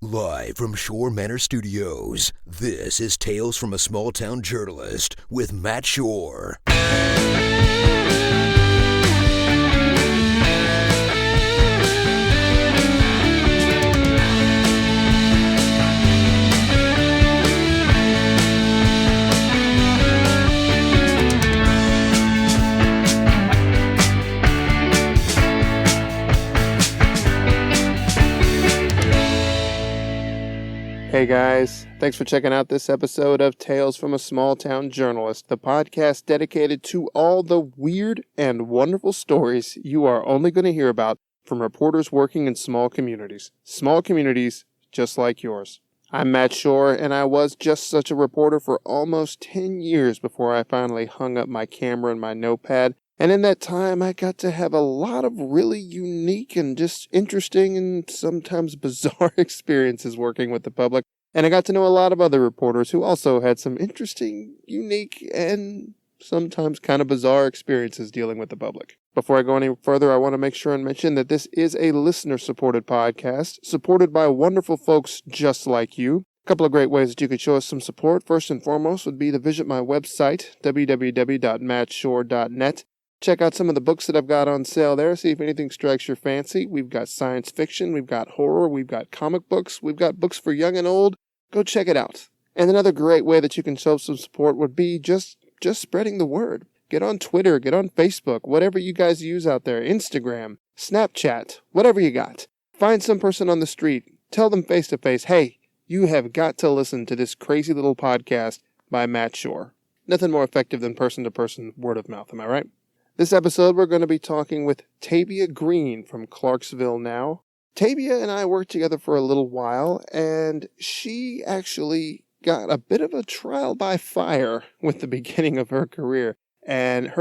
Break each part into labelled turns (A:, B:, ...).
A: Live from Shore Manor Studios, this is Tales from a Small Town Journalist with Matt Shore.
B: Hey guys, thanks for checking out this episode of Tales from a Small Town Journalist, the podcast dedicated to all the weird and wonderful stories you are only going to hear about from reporters working in small communities just like yours. I'm Matt Shore, and I was just such a reporter for almost 10 years before I finally hung up my camera and my notepad. And in that time, I got to have a lot of really unique and just interesting and sometimes bizarre experiences working with the public. And I got to know a lot of other reporters who also had some interesting, unique, and sometimes kind of bizarre experiences dealing with the public. Before I go any further, I want to make sure and mention that this is a listener-supported podcast, supported by wonderful folks just like you. A couple of great ways that you could show us some support. First and foremost would be to visit my website, www.mattshore.net. Check out some of the books that I've got on sale there. See if anything strikes your fancy. We've got science fiction, we've got horror, we've got comic books, we've got books for young and old. Go check it out. And another great way that you can show some support would be just spreading the word. Get on Twitter, get on Facebook, whatever you guys use out there, Instagram, Snapchat, whatever you got. Find some person on the street. Tell them face to face, hey, you have got to listen to this crazy little podcast by Matt Shore. Nothing more effective than person-to-person word of mouth, am I right? This episode, we're going to be talking with Tavia Green from ClarksvilleNow. Tavia and I worked together for a little while, and she actually got a bit of a trial by fire with the beginning of her career. And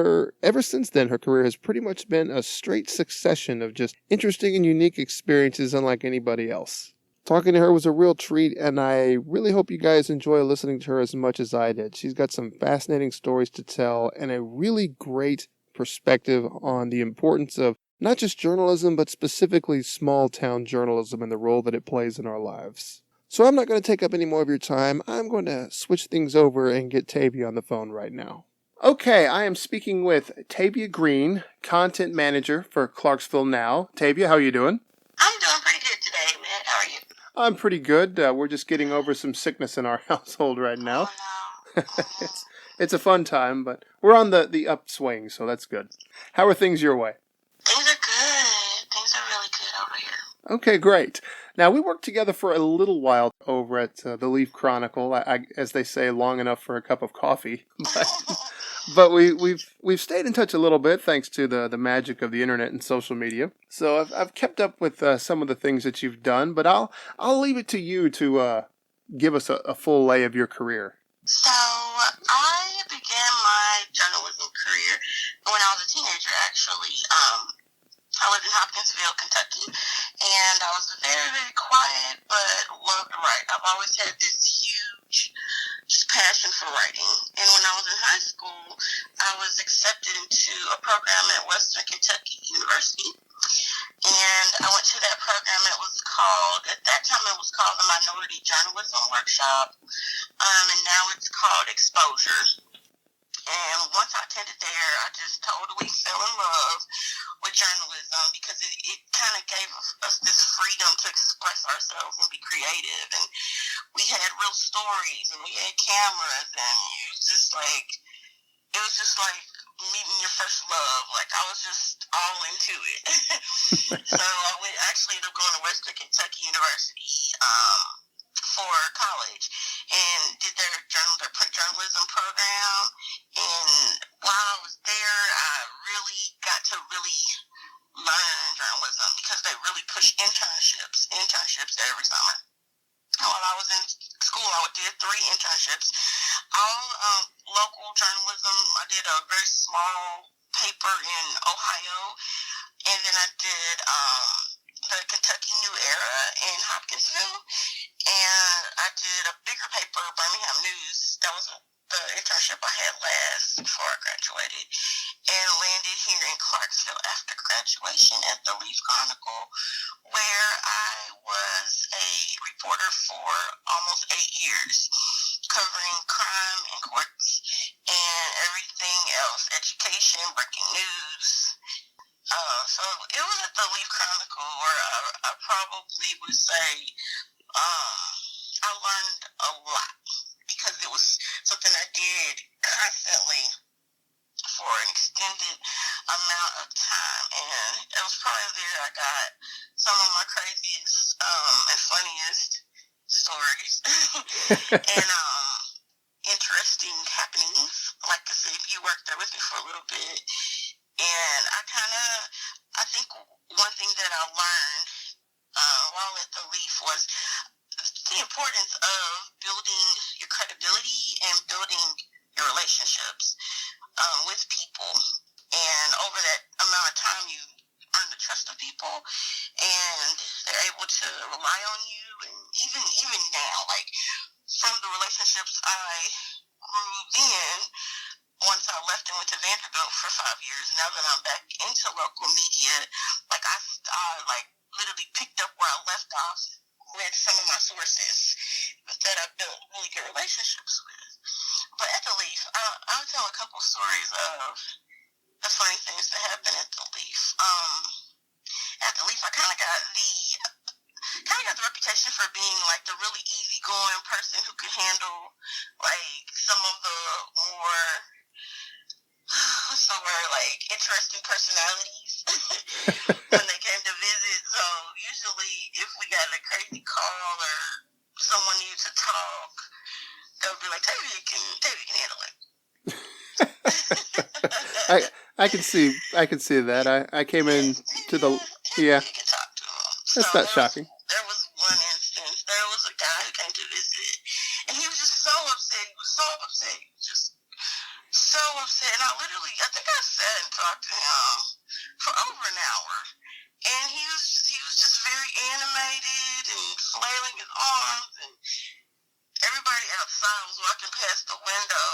B: ever since then, her career has pretty much been a straight succession of just interesting and unique experiences unlike anybody else. Talking to her was a real treat, and I really hope you guys enjoy listening to her as much as I did. She's got some fascinating stories to tell and a really great perspective on the importance of not just journalism, but specifically small town journalism and the role that it plays in our lives. So I'm not going to take up any more of your time. I'm going to switch things over and get Tavia on the phone right now. Okay, I am speaking with Tavia Green, content manager for ClarksvilleNow. Tavia, how are you doing?
C: I'm doing pretty good today, man. How are you?
B: I'm pretty good. We're just getting over some sickness in our household right now.
C: Oh, no.
B: It's a fun time, but we're on the upswing, so that's good. How are things your way?
C: Things are good. Things are really good over here.
B: Okay, great. Now, we worked together for a little while over at the Leaf Chronicle, as they say, long enough for a cup of coffee. But we've stayed in touch a little bit thanks to the magic of the internet and social media. So I've kept up with some of the things that you've done, but I'll leave it to you to give us a full lay of your career.
C: So, I began my journalism career when I was a teenager, actually. I lived in Hopkinsville, Kentucky, and I was very, very quiet, but loved to write. I've always had this huge passion for writing. And when I was in high school, I was accepted into a program at Western Kentucky University. And I went to that program. At that time it was called the Minority Journalism Workshop. And now it's called Exposure. And once I attended there, I just totally fell in love with journalism because it kind of gave us this freedom to express ourselves and be creative. And we had real stories and we had cameras, and it was just like meeting your first love. Like, I was just all into it. So I actually ended up going to Western Kentucky University for college and did their print journalism program. And while I was there, I really got to learn journalism because they really push internships every summer. While I was in school, I did 3 internships, all local journalism. I did a very small paper in Ohio, and then I did the Kentucky New Era in Hopkinsville, and I did a bigger paper, Birmingham News. That was the internship I had last before I graduated, and landed here in Clarksville after graduation at the Leaf Chronicle, where I was a reporter say I learned a lot because it was something I did constantly for an extended amount of time, and it was probably there I got some of my craziest and funniest stories and interesting happenings. Like I said, you worked there with me for a little bit, and I think one thing that I learned while at the Leaf was the importance of building your credibility and building your relationships with people. And over that amount of time, you earn the trust of people, and they're able to rely on you. And even now, like from the relationships I grew then, once I left and went to Vanderbilt for 5 years, now that I'm back into local media, like I like literally picked up where I left off with some of my sources that I've built really good relationships with. But at the Leaf, I'll tell a couple stories of the funny things that happened at the Leaf. At the Leaf, I kind of got the reputation for being like the really easygoing person who could handle like some of the more like interesting personalities when they came to visit. So usually, if we got a crazy call or someone needed to talk, they'll be like, Tavia can handle it.
B: I can see that. I came in to the
C: You can talk to him.
B: That's not shocking.
C: There was one instance. There was a guy who came to visit, and he was just so upset. He was so upset. He was just so upset. And I think I sat and talked to him for over an hour, and he was just very animated and flailing his arms, and everybody outside was walking past the window.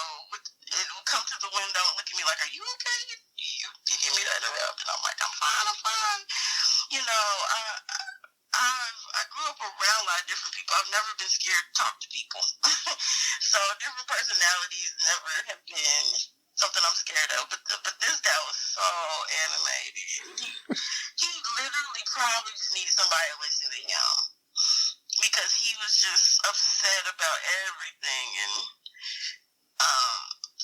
C: It would come to the window and look at me like, "Are you okay? You give me that around?" And I'm like, "I'm fine. You know, I grew up around a lot of different people. I've never been scared to talk to people. So different personalities never have been something I'm scared of. But this guy was so animated. He literally probably just needed somebody to listen to him because he was just upset about everything. And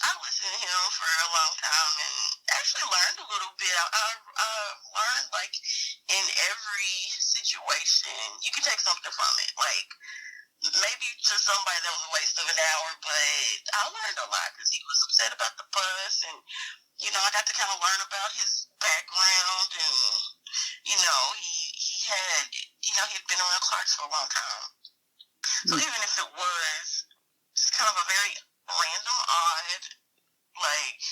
C: I listened to him for a long time and actually learned a little bit. I learned, like, in every situation, you can take something from it. Like, maybe to somebody that was a waste of an hour, but I learned a lot because he was upset about the bus. And, you know, I got to kind of learn about his background. And, you know, he had been around Clarks for a long time. So even if it was just kind of a very random, odd, like,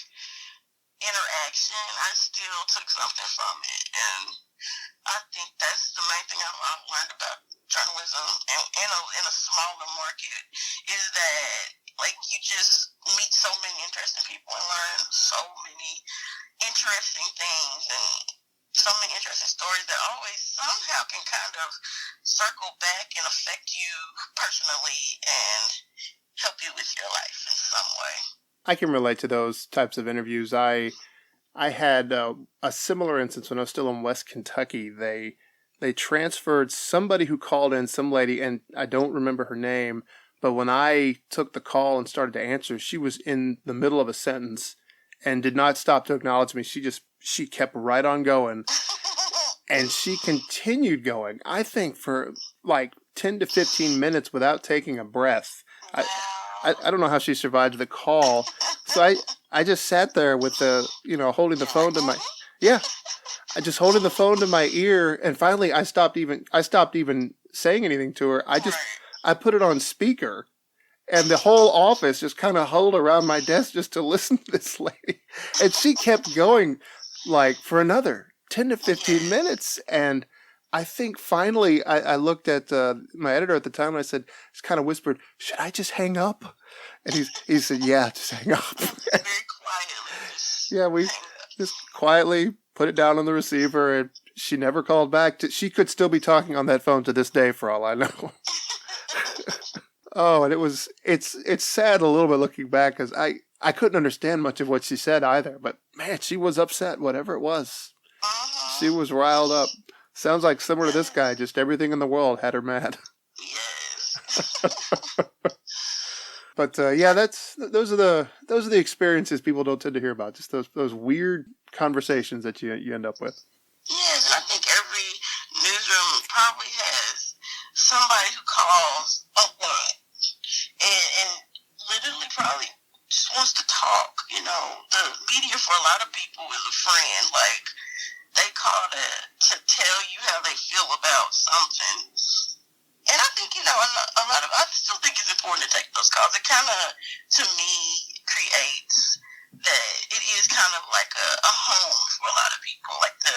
C: interaction, I still took something from it. And I think that's the main thing I've learned about journalism in a smaller market is that, like, you just meet so many interesting people and learn so many interesting things and so many interesting stories that always somehow can kind of circle back and affect you personally and help you with your life in some way.
B: I can relate to those types of interviews. I had a similar instance when I was still in West Kentucky. They transferred somebody who called in, some lady, and I don't remember her name, but when I took the call and started to answer, she was in the middle of a sentence and did not stop to acknowledge me. She kept right on going, and she continued going, I think, for like 10 to 15 minutes without taking a breath. I don't know how she survived the call. So I just sat there with holding the phone to my, I just holding the phone to my ear. And finally I stopped even saying anything to her. I put it on speaker and the whole office just kind of huddled around my desk just to listen to this lady. And she kept going like for another 10 to 15 minutes. And I think finally I looked at my editor at the time and I said, just kind of whispered, should I just hang up? And he said, yeah, just hang up.
C: Very quietly.
B: Yeah, we just quietly put it down on the receiver and she never called back. She could still be talking on that phone to this day for all I know. Oh, and it's sad a little bit looking back because I couldn't understand much of what she said either. But man, she was upset, whatever it was. She was riled up. Sounds like similar to this guy. Just everything in the world had her mad.
C: Yes.
B: But those are the experiences people don't tend to hear about. Just those weird conversations that you end up with.
C: Yes, and I think every newsroom probably has somebody who calls a lot and literally probably just wants to talk. You know, the media for a lot of people is a friend. Like, they call to tell you how they feel about something. And I think, you know, I still think it's important to take those calls. It kind of, to me, creates that it is kind of like a home for a lot of people. Like the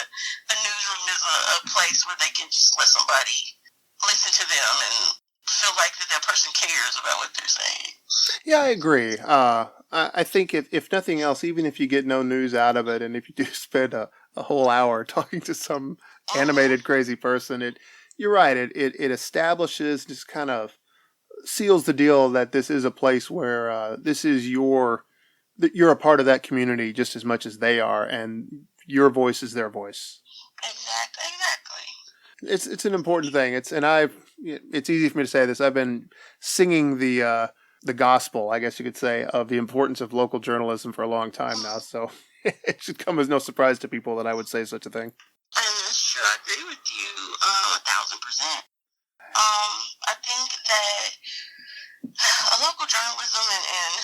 C: newsroom is a place where they can just let somebody listen to them and feel like that person cares about what they're saying.
B: Yeah, I agree. I think if nothing else, even if you get no news out of it, and if you do spend a whole hour talking to some animated crazy person, you're right. It establishes, just kind of seals the deal that this is a place where this is that you're a part of that community just as much as they are, and your voice is their voice.
C: Exactly.
B: It's an important thing. It's easy for me to say this. I've been singing the gospel, I guess you could say, of the importance of local journalism for a long time now. So it should come as no surprise to people that I would say such a thing.
C: I'm sure I agree with you 1,000%. I think that local journalism and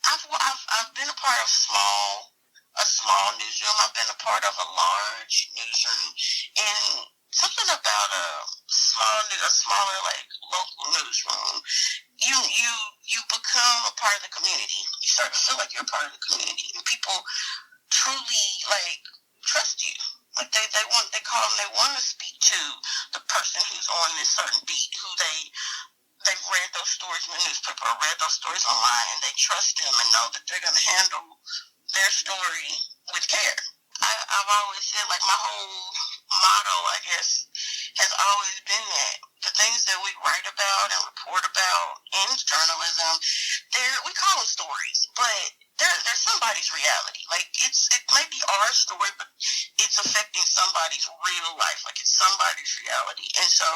C: I've been a part of a small newsroom. I've been a part of a large newsroom, and something about a smaller like local newsroom, you become a part of the community. You start to feel like you're a part of the community, and people truly like trust you. Like they call them, they want to speak to the person who's on this certain beat, who they've read those stories in the newspaper or read those stories online, and they trust them and know that they're going to handle their story with care. I've always said, like, my whole motto, I guess, has always been that the things that we write about and report about in journalism, we call them stories, but they're somebody's reality. Like, it might be our story, but it's affecting somebody's real life. Like, it's somebody's reality. And so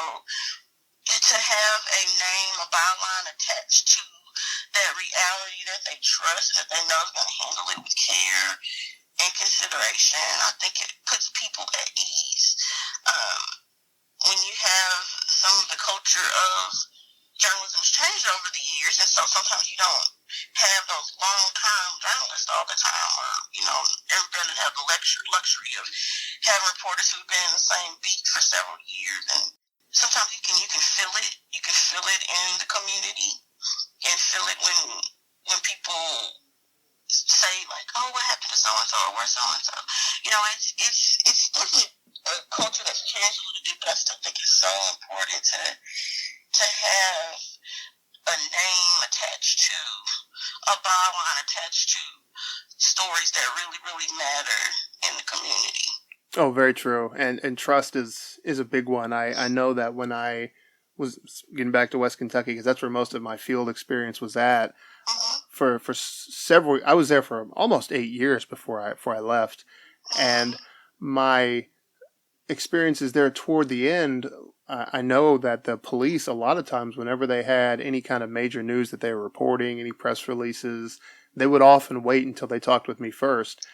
C: to have a name, a byline attached to that reality that they trust, that they know is going to handle it with care and consideration, I think it puts people at ease. When you have some of the culture of journalism's changed over the years, and so sometimes you don't have those long-term journalists all the time, or, you know, everybody doesn't have the luxury of having reporters who've been in the same beat for several years, and sometimes you can feel it. You can feel it in the community, and feel it when people say, like, "Oh, what happened to so and so, or where's so and so?" You know, it's definitely a culture that's changed a little bit, but I still think it's so important to have a name attached to, a byline attached to stories that really, really matter in the community.
B: Oh, very true. And trust is a big one. I know that when I was getting back to West Kentucky, because that's where most of my field experience was at. For several, I was there for almost 8 years before I left, and my experiences there toward the end, I know that the police, a lot of times, whenever they had any kind of major news that they were reporting, any press releases, they would often wait until they talked with me first,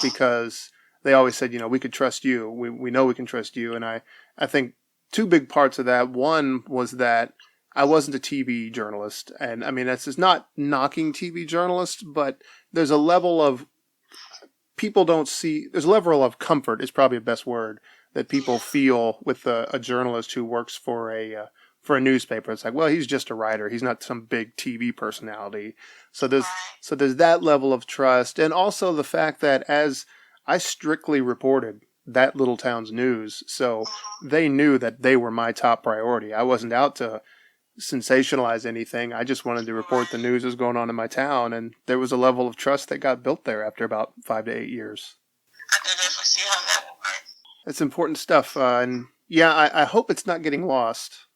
B: because they always said, you know, we could trust you. We know we can trust you. And I think two big parts of that. One was that I wasn't a TV journalist. And I mean, that's just not knocking TV journalists, but there's a level of there's a level of comfort is probably the best word that people feel with a journalist who works for a newspaper. It's like, well, he's just a writer. He's not some big TV personality. So there's that level of trust. And also the fact that as I strictly reported that little town's news, so they knew that they were my top priority. I wasn't out to sensationalize anything. I just wanted to report the news that was going on in my town, and there was a level of trust that got built there after about 5 to 8 years.
C: I can definitely see how that will work.
B: It's important stuff, and yeah, I hope it's not getting lost.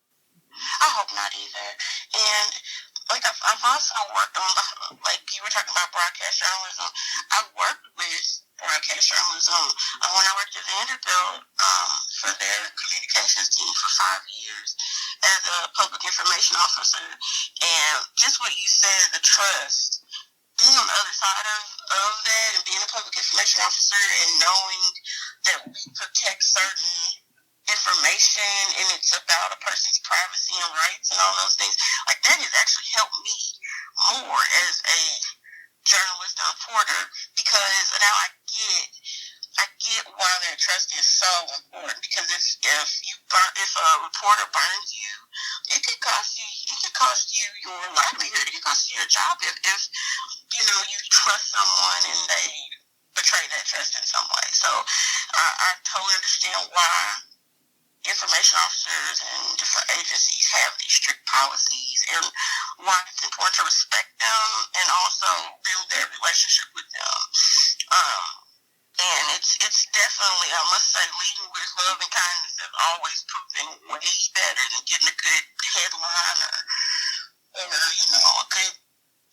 C: I hope not either. And like I've also worked on like you were talking about broadcast journalism. I've worked with broadcaster on Zoom. When I worked at Vanderbilt for their communications team for 5 years as a public information officer, and just what you said, the trust, being on the other side of that and being a public information officer and knowing that we protect certain information and it's about a person's privacy and rights and all those things, like that has actually helped me more as a journalist and reporter, because now I get why that trust is so important. Because if a reporter burns you, it could cost you your livelihood. It could cost you your job if you trust someone and they betray that trust in some way. So I totally understand why information officers and different agencies have these strict policies and why it's important to respect them and also build that relationship with them. And it's definitely, I must say, leading with love and kindness has always proven way better than getting a good headline or a good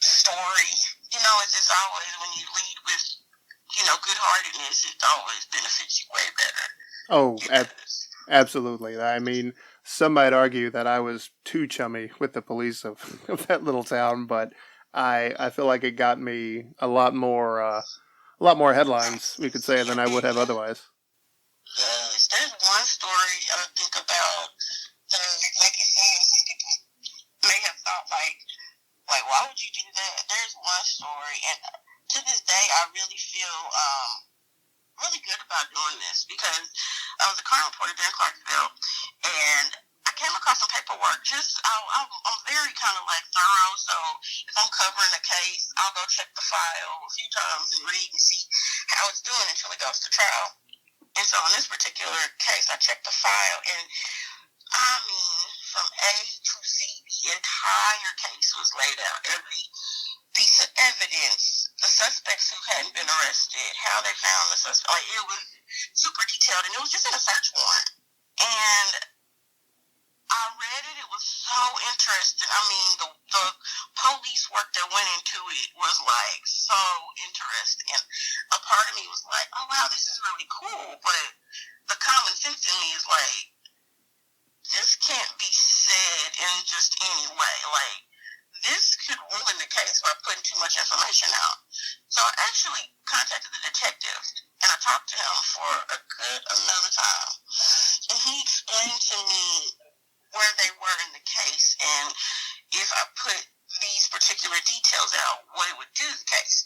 C: story. It's just always when you lead with, good-heartedness, it always benefits you way better.
B: Oh, absolutely. I mean, some might argue that I was too chummy with the police of that little town, but I feel like it got me a lot more headlines, we could say, than I would have otherwise.
C: Yes, there's one story I think about that, like you said, some people may have thought like, why would you do that? There's one story, and to this day, I really feel really good about doing this, because I was a crime reporter during Clarksville, and I came across some paperwork. I'm very kind of like thorough, so if I'm covering a case, I'll go check the file a few times and read and see how it's doing until it goes to trial. And so in this particular case, I checked the file, and I mean, from A to Z, the entire case was laid out. Every piece of evidence, the suspects who hadn't been arrested, how they found the suspect. Like, it was super detailed, and it was just in a search warrant. And I read it. It was so interesting. I mean, the police work that went into it was like so interesting. And a part of me was like, oh wow, this is really cool. But the common sense in me is like, this can't be said in just any way. Like, this could ruin the case by putting too much information out. So I actually contacted the detective, and I talked to him for a good amount of time. And he explained to me where they were in the case, and if I put these particular details out, what it would do to the case.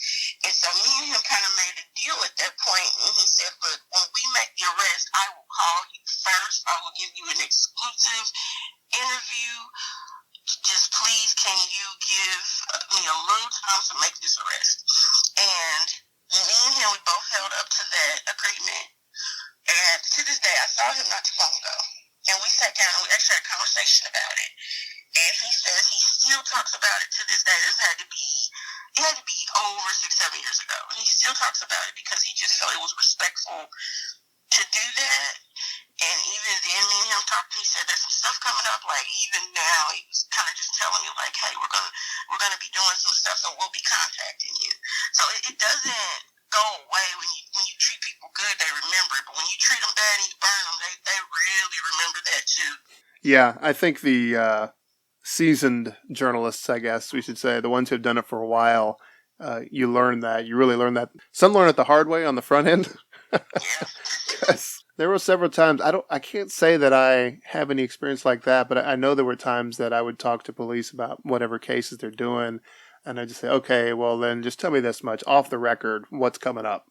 C: And so me and him kind of made a deal at that point, and he said, look, when we make the arrest, I will call you first. I will give you an exclusive interview. Just please, can you give me a little time to make this arrest? And me and him, we both held up to that agreement. And to this day, I saw him not too long ago. And we sat down and we actually had a conversation about it. And he says he still talks about it to this day. It had to be over 6-7 years ago. And he still talks about it because he just felt it was respectful to do that. And even then, me and him talked, he said there's some stuff coming up. Like, even now, he was kind of just telling me, like, hey, we're gonna be doing some stuff, so we'll be contacting you. So it doesn't go away. When you treat people good, they remember it. But when you treat them bad and you burn them, they really remember that too.
B: Yeah, I think the seasoned journalists, I guess we should say, the ones who've done it for a while, you really learn that. Some learn it the hard way on the front end.
C: Yeah.
B: There were several times, I can't say that I have any experience like that, but I know there were times that I would talk to police about whatever cases they're doing, and I just say, okay, well then just tell me this much, off the record, what's coming up.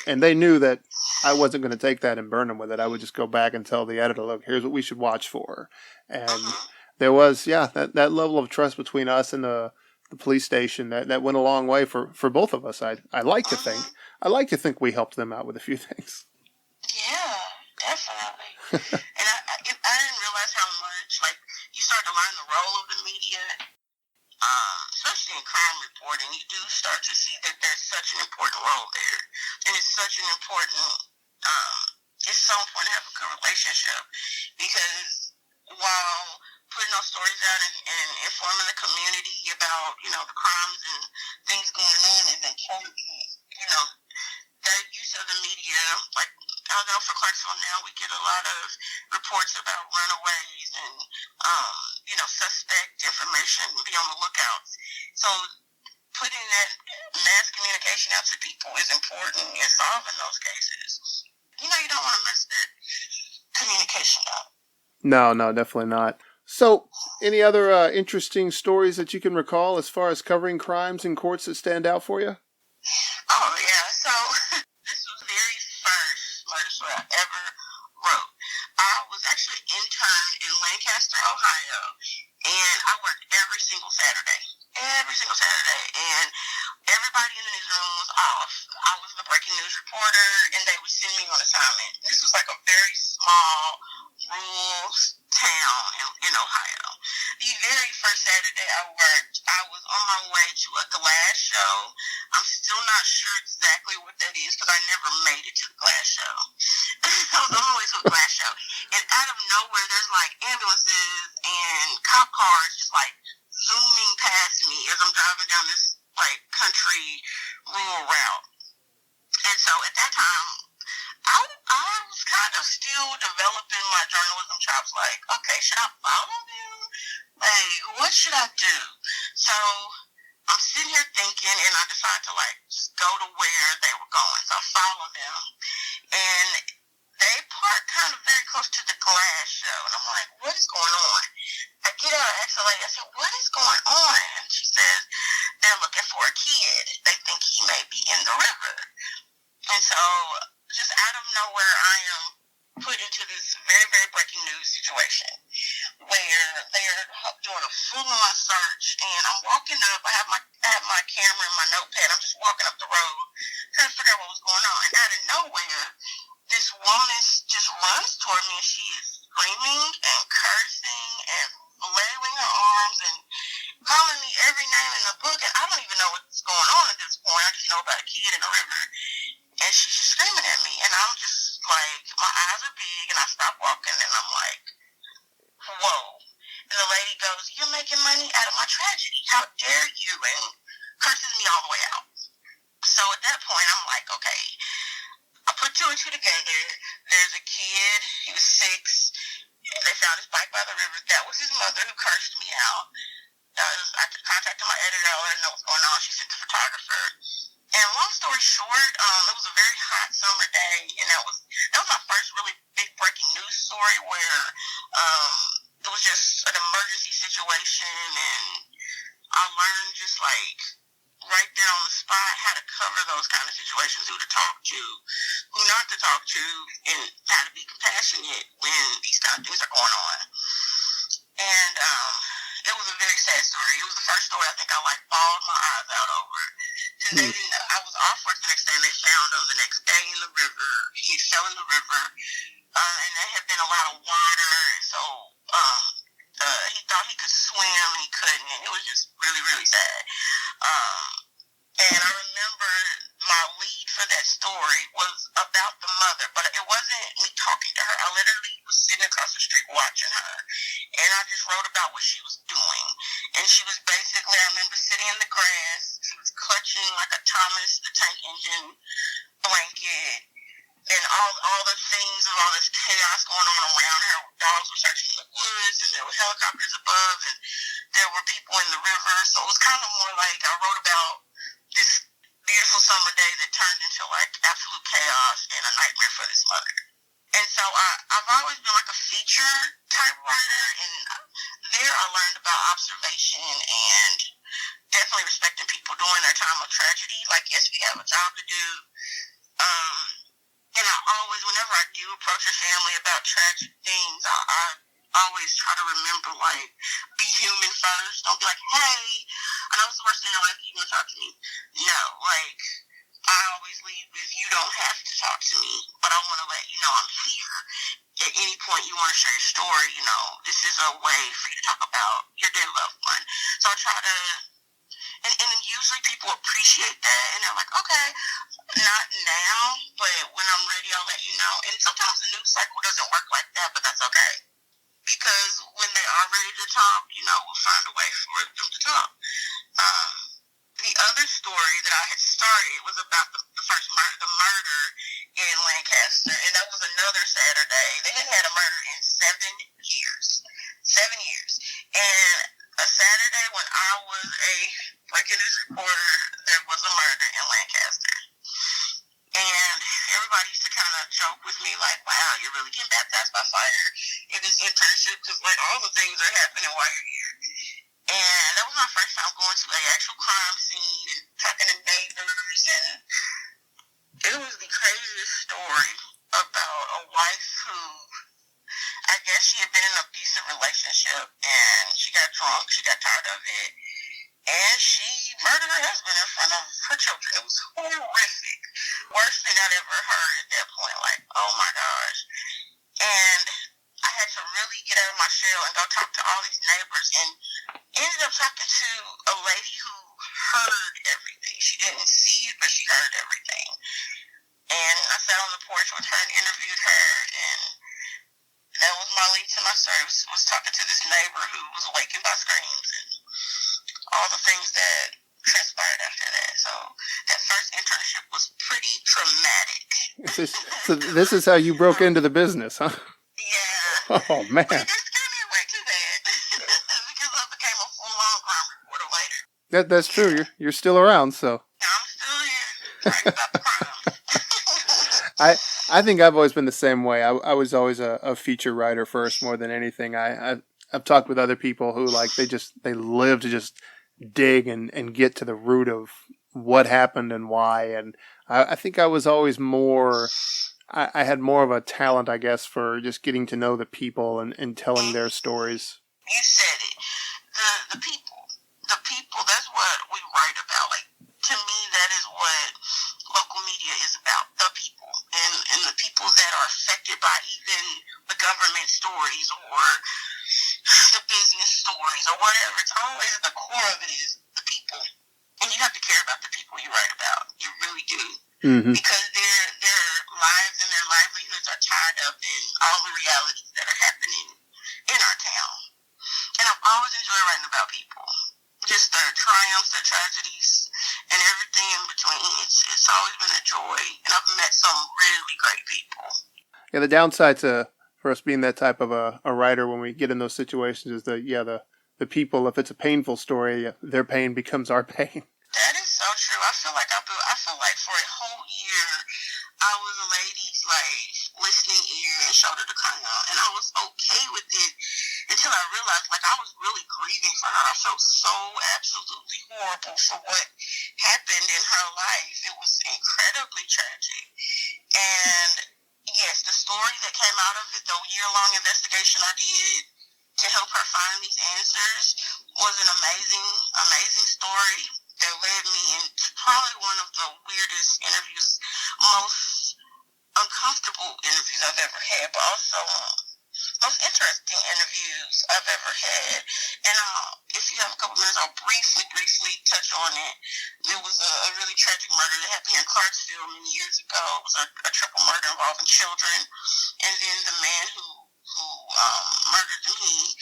B: And they knew that I wasn't going to take that and burn them with it. I would just go back and tell the editor, look, here's what we should watch for. And there was, that level of trust between us and the police station that went a long way for both of us. I like to think we helped them out with a few things.
C: Yeah, definitely. And I didn't realize how much, like, you start to learn the role of the media, especially in crime reporting. You do start to see that there's such an important role there. And it's such an important, it's so important to have a good relationship, because while putting those stories out and informing the community about, the crimes and things going on and then they reports about runaways and, suspect information, be on the lookout. So putting that mass communication out to people is important in solving those cases. You don't want to mess that communication up.
B: No, definitely not. So, any other interesting stories that you can recall as far as covering crimes in courts that stand out for you?
C: Oh, yeah. So, this was the very first murder story I ever wrote. I was actually interned in Lancaster, Ohio, and I worked every single Saturday. And everybody in the newsroom was off. I was the breaking news reporter, and they would send me on assignment. This was like a very small, rural town in Ohio. The very first Saturday I worked, I was on my way to a glass show. I'm still not sure exactly what that is because I never made it to the glass show. I was on my way to a glass show, and out of nowhere, there's like ambulances and cop cars just like zooming past me as I'm driving down this like country rural route. And so at that time, I was kind of still developing my journalism chops. Like, okay, should I follow them? Like, what should I do? So I'm sitting here thinking, and I decided to like just go to where they were going. So I follow them, and they park kind of very close to the glass show. And I'm like, what is going on? I get out, I ask the lady, I said, what is going on? And she says, they're looking for a kid. They think he may be in the river. And so, just out of nowhere, I am put into this very, very breaking news situation where they are doing a full-on search, and I'm walking up. I have my camera and my notepad. I'm just walking up the road trying to figure out what was going on. And out of nowhere, this woman just runs toward me, and she is screaming and cursing and flailing her arms and calling me every name in the book. And I don't even know what's going on at this point. I just know about a kid in the river. And she's just screaming at me, and I'm just like, my eyes are big, and I stop walking, and I'm like, whoa. And the lady goes, you're making money out of my tragedy. How dare you? And curses me all the way out. So at that point, I'm like, okay. I put two and two together. There's a kid, he was 6. They found his bike by the river. That was his mother who cursed me out. I contacted my editor, I let her know what's going on. She sent the photographer. And long story short, it was a very hot summer day, and that was my first really big breaking news story where it was just an emergency situation, and I learned just like right there on the spot how to cover those kind of situations, who to talk to, who not to talk to, and how to be compassionate when these kind of things are going on. And it was a very sad story. It was the first story I think I like bawled my eyes out over. Because I was off work the next day, and they found him the next day in the river. He fell in the river, and there had been a lot of water, and so he thought he could swim, and he couldn't, and it was just really, really sad. And I remember my lead for that story was about the mother, but it wasn't me talking to her. I literally was sitting across the street watching her, and I just wrote about what she was doing. And she was basically, I remember sitting in the grass, she was clutching like a Thomas the Tank Engine blanket, and all the things of all this chaos going on around her. Dogs were searching the woods, and there were helicopters above, and there were people in the river. So it was kind of more like I wrote about this beautiful summer day that turned into like absolute chaos and a nightmare for this mother. And so I've always been like a feature type writer, and there I learned about observation and definitely respecting people during their time of tragedy. Like, yes, we have a job to do. And I always, whenever I do approach a family about tragic things, I always try to remember, like, be human first. Don't be like, hey, I know it's the worst thing in life, you want to talk to me. No, like, I always lead with, you don't have to talk to me, but I want to let you know I'm here. At any point you want to share your story, this is a way for you to talk about your dead loved one. So I try to, and usually people appreciate that, and they're like, okay, not now, but when I'm ready, I'll let you know. And sometimes the news cycle doesn't work like that, but that's okay. Because when they are ready to talk, we'll find a way for them to talk. The other story that I had started was about the first murder in Lancaster, and that was another Saturday. They had a murder in things are happening while you're here. And that was my first time going to an actual crime scene and talking to neighbors. And it was the craziest story about a wife who, I guess she had been in an abusive relationship and she got drunk, she got tired of it, and she murdered her husband in front of her children. It was horrific. Worst thing I'd ever heard at that point. Like, oh my gosh. And I had to really get out of my shell and go talk to all these neighbors, and ended up talking to a lady who heard everything. She didn't see it, but she heard everything. And I sat on the porch with her and interviewed her, and that was my lead to my story, was talking to this neighbor who was awakened by screams and all the things that transpired after that. So that first internship was pretty traumatic.
B: So this is how you broke into the business, huh?
C: Yeah.
B: Oh, man.
C: But it just scared me way too bad because I became a full-on crime reporter later.
B: That's true. You're still around, so.
C: I'm still here writing about the crimes.
B: I think I've always been the same way. I was always a feature writer first more than anything. I've talked with other people who they live to just dig and get to the root of what happened and why. And I think I was always more, I had more of a talent, I guess, for just getting to know the people and telling their stories.
C: You said it. The people, that's what we write about. Like, to me, that is what local media is about, the people. And the people that are affected by even the government stories or the business stories or whatever. It's always at the core of it is the people. And you have to care about the people you write about. You really do.
B: Mm-hmm.
C: Because their lives and their livelihoods are tied up in all the realities that are happening in our town. And I've always enjoyed writing about people. Just their triumphs, their tragedies, and everything in between. It's always been a joy. And I've met some really great people.
B: Yeah, the downside for us being that type of a writer when we get in those situations is that, the people, if it's a painful story, their pain becomes our pain.
C: That is so true. I feel like for a whole year, I was a lady's listening ear and shoulder to cry on, and I was okay with it until I realized I was really grieving for her. I felt so absolutely horrible for what happened in her life. It was incredibly tragic, and yes, the story that came out of it, the year-long investigation I did to help her find these answers, was an amazing, amazing story that led me into probably one of the weirdest interviews, most uncomfortable interviews I've ever had, but also most interesting interviews I've ever had. And if you have a couple minutes, I'll briefly touch on it. It was a really tragic murder that happened here in Clarksville many years ago. It was a triple murder involving children, and then the man who murdered them, he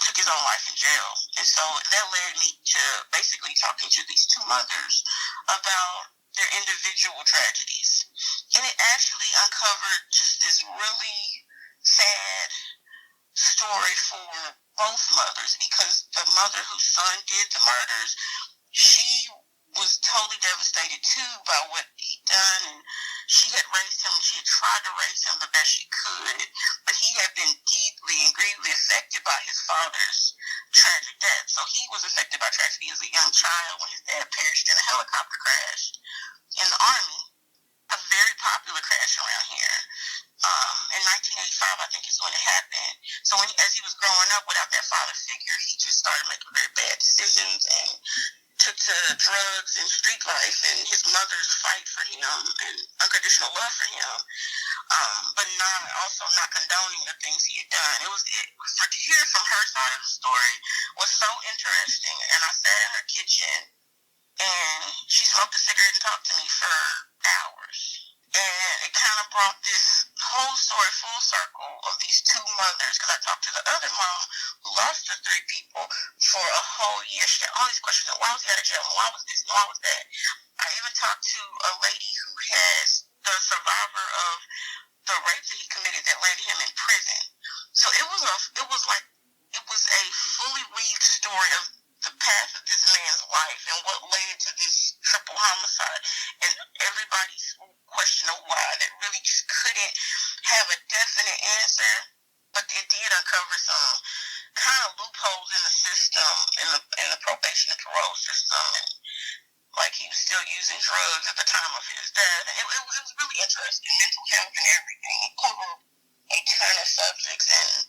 C: took his own life in jail. And so that led me to basically talking to these two mothers about their individual tragedies. And it actually uncovered just this really sad story for both mothers, because the mother whose son did the murders, she was totally devastated too by what he'd done, and she had raised him, she had tried to raise him the best she could, but he had been deeply and gravely affected by his father's tragic death. So he was affected by tragedy as a young child when his dad perished in a helicopter crash in the Army, a very popular crash around here. In 1985, I think is when it happened. So as he was growing up without that father figure, he just started making very bad decisions and took to drugs and street life, and his mother's fight for him and unconditional love for him, but not condoning the things he had done. To hear from her side of the story was so interesting. And I sat in her kitchen, and she smoked a cigarette and talked to me for hours. And it kind of brought this whole story full circle of these two mothers, because I talked to the other mom who lost her three people for a whole year. She had all these questions. Why was he out of jail? Why was this? Why was that? I even talked to a lady who has the survivor of the rape that he committed that landed him in prison. So it was a fully weaved story of the path of this man's life and what led to this triple homicide, and everybody's question of why that really just couldn't have a definite answer, but it did uncover some kind at the time of his death. It was really interesting, mental health and everything. It covered a ton of subjects, and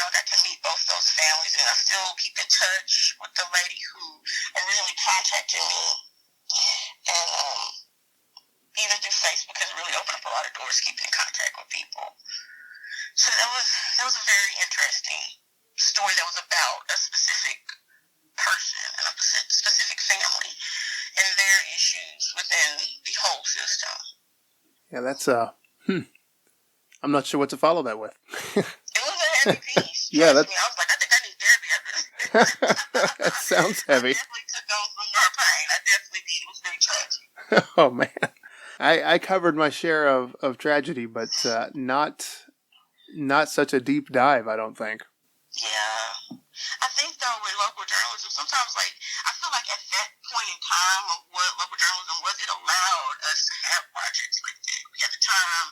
C: got to meet both those families, and I still keep in touch with the lady who originally contacted me, and even through Facebook has really opened up a lot of doors, keeping in contact with people. So that was a very interesting story that was about a specific person and a specific family and their issues within the whole system.
B: Yeah, that's I'm not sure what to follow that with.
C: It was a heavy piece.
B: Yeah,
C: that's me. I was like, I think I need therapy after this.
B: That sounds heavy.
C: I definitely took on some more pain. I definitely did. It was very tragic.
B: Oh man, I covered my share of tragedy, but not such a deep dive, I don't think.
C: Yeah. I think, though, with local journalism, sometimes, I feel like at that point in time of what local journalism was, it allowed us to have projects like that. We had the time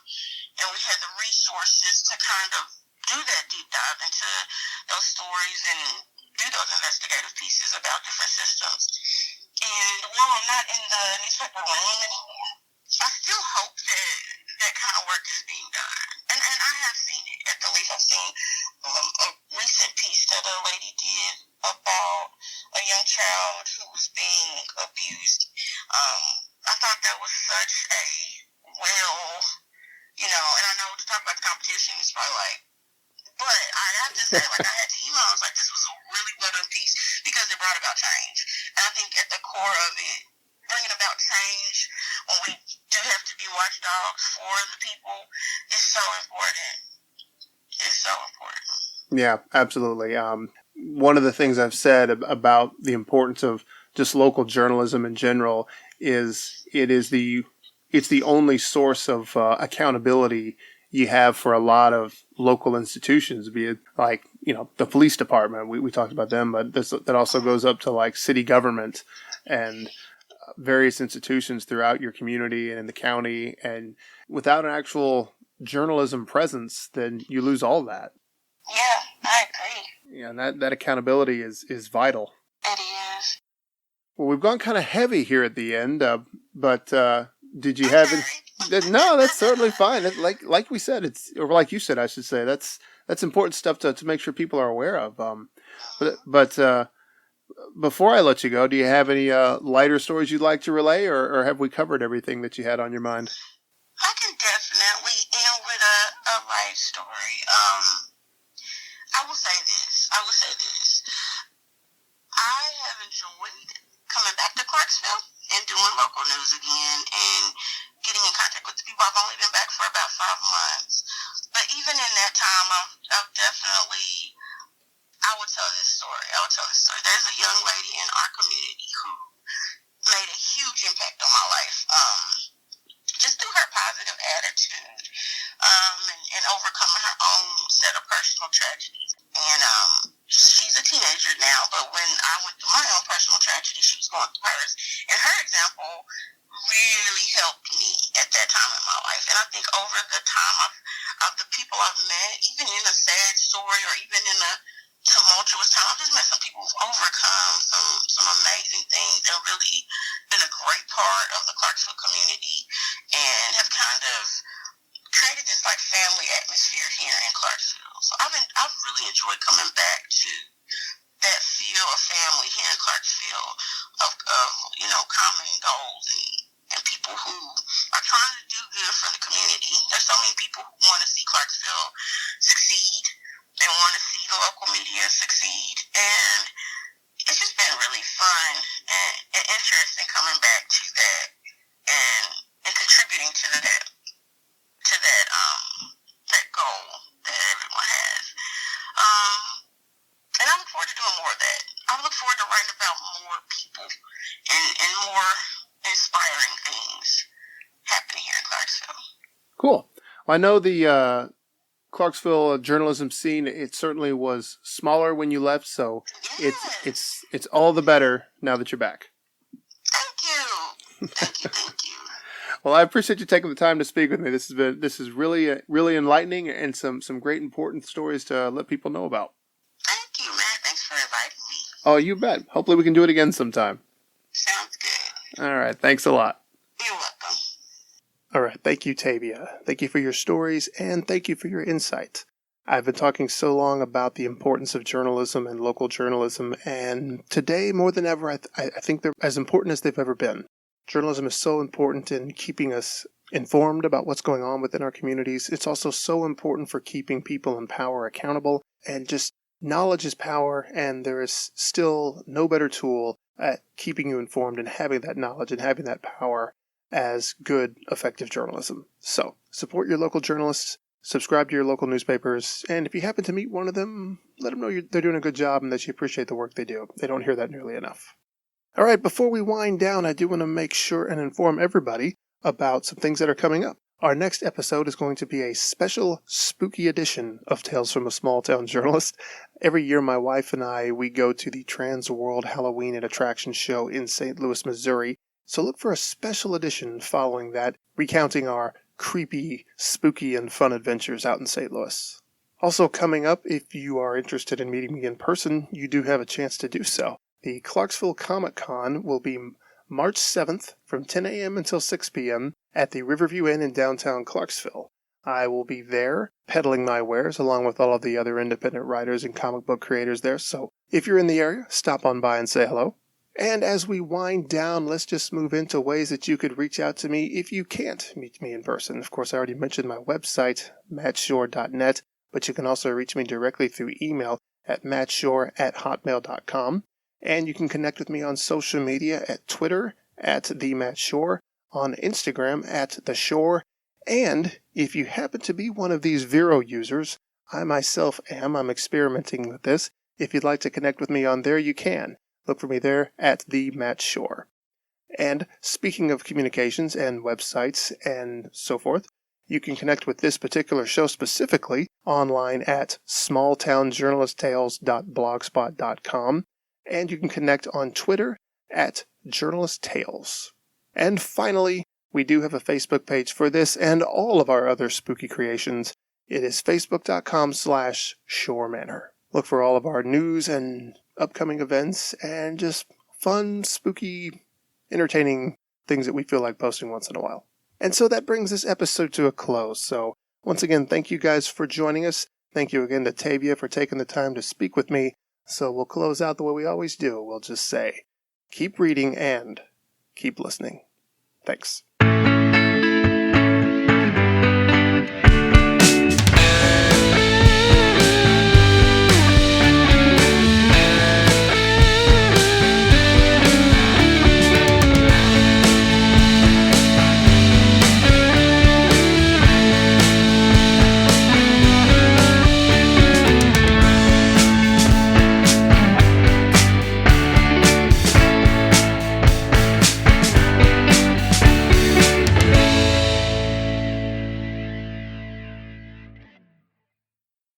C: and we had the resources to kind of do that deep dive into those stories and do those investigative pieces about different systems. And while I'm not in the newspaper room anymore, I still hope that that kind of work is being done. And I have seen it. At the least, I've seen a recent piece that a lady did about a young child who was being abused. I thought that was such a and I know to talk about the competition is probably but I have to say, I had to email, I was like, this was a really well done piece because it brought about change. And I think at the core of it, bringing about change when we do have to be watchdogs for the people is so important. It's so important.
B: Yeah, absolutely. One of the things I've said about the importance of just local journalism in general is it's the only source of accountability you have for a lot of local institutions, be it the police department. We talked about them, but that also goes up to city government and various institutions throughout your community and in the county. And without an actual journalism presence, then you lose all that.
C: Yeah, I agree.
B: Yeah, and that accountability is vital.
C: It is.
B: Well, we've gone kind of heavy here at the end, but did you have any? No, that's certainly fine. Like we said, or like you said, I should say, that's important stuff to make sure people are aware of. But before I let you go, do you have any lighter stories you'd like to relay, or have we covered everything that you had on your mind?
C: I can definitely end with a light story. I will say this. I have enjoyed coming back to Clarksville and doing local news again and getting in contact with the people. I've only been back for about 5 months. But even in that time, I've definitely, I would tell this story. There's a young lady in our community who made a huge impact on my life. Just through her positive attitude and overcoming her own set of personal tragedies. And she's a teenager now, but when I went through my own personal tragedy, she was going through hers. And her example really helped me at that time in my life. And I think over the time of the people I've met, even in a sad story or even in a tumultuous time, I've just met some people who've overcome some amazing things and really been a great part of the Clarksville community and have kind of created this family atmosphere here in Clarksville. So I've really enjoyed coming back to that feel of family here in Clarksville of common goals and people who are trying to do good for the community. There's so many people who want to see Clarksville succeed and want to see the local media succeed. And it's just been really fun and interesting coming back to that and contributing to that goal that everyone has. And I look forward to doing more of that. I look forward to writing about more people and more inspiring things happening here in Clarksville.
B: Cool. Well, I know the Clarksville journalism scene, it certainly was smaller when you left, so
C: Yes.
B: it's all the better now that you're back.
C: Thank you.
B: Well, I appreciate you taking the time to speak with me. This is really really enlightening and some great important stories to let people know about.
C: Thank you, Matt. Thanks for inviting me.
B: Oh, you bet. Hopefully we can do it again sometime.
C: Sounds good.
B: All right. Thanks a lot. All right. Thank you, Tavia. Thank you for your stories, and thank you for your insight. I've been talking so long about the importance of journalism and local journalism, and today, more than ever, I think they're as important as they've ever been. Journalism is so important in keeping us informed about what's going on within our communities. It's also so important for keeping people in power accountable, and just knowledge is power, and there is still no better tool at keeping you informed and having that knowledge and having that power as good, effective journalism. So, support your local journalists, subscribe to your local newspapers, and if you happen to meet one of them, let them know they're doing a good job and that you appreciate the work they do. They don't hear that nearly enough. All right, before we wind down, I do want to make sure and inform everybody about some things that are coming up. Our next episode is going to be a special spooky edition of Tales from a Small Town Journalist. Every year, my wife and I, we go to the Trans World Halloween and Attraction Show in St. Louis, Missouri. So look for a special edition following that, recounting our creepy, spooky, and fun adventures out in St. Louis. Also coming up, if you are interested in meeting me in person, you do have a chance to do so. The Clarksville Comic Con will be March 7th from 10 a.m. until 6 p.m. at the Riverview Inn in downtown Clarksville. I will be there peddling my wares along with all of the other independent writers and comic book creators there, so if you're in the area, stop on by and say hello. And as we wind down, let's just move into ways that you could reach out to me if you can't meet me in person. Of course, I already mentioned my website, mattshore.net, but you can also reach me directly through email at mattshore@hotmail.com. And you can connect with me on social media at Twitter, @TheMattShore, on Instagram, @TheShore. And if you happen to be one of these VERO users, I myself am. I'm experimenting with this. If you'd like to connect with me on there, you can. Look for me there @TheMattShore. And speaking of communications and websites and so forth, you can connect with this particular show specifically online at smalltownjournalisttales.blogspot.com. And you can connect on Twitter @JournalistTales. And finally, we do have a Facebook page for this and all of our other spooky creations. It is facebook.com/Shore Manor. Look for all of our news and upcoming events and just fun, spooky, entertaining things that we feel like posting once in a while. And so that brings this episode to a close. So once again, thank you guys for joining us. Thank you again to Tavia for taking the time to speak with me. So we'll close out the way we always do. We'll just say, keep reading and keep listening. Thanks.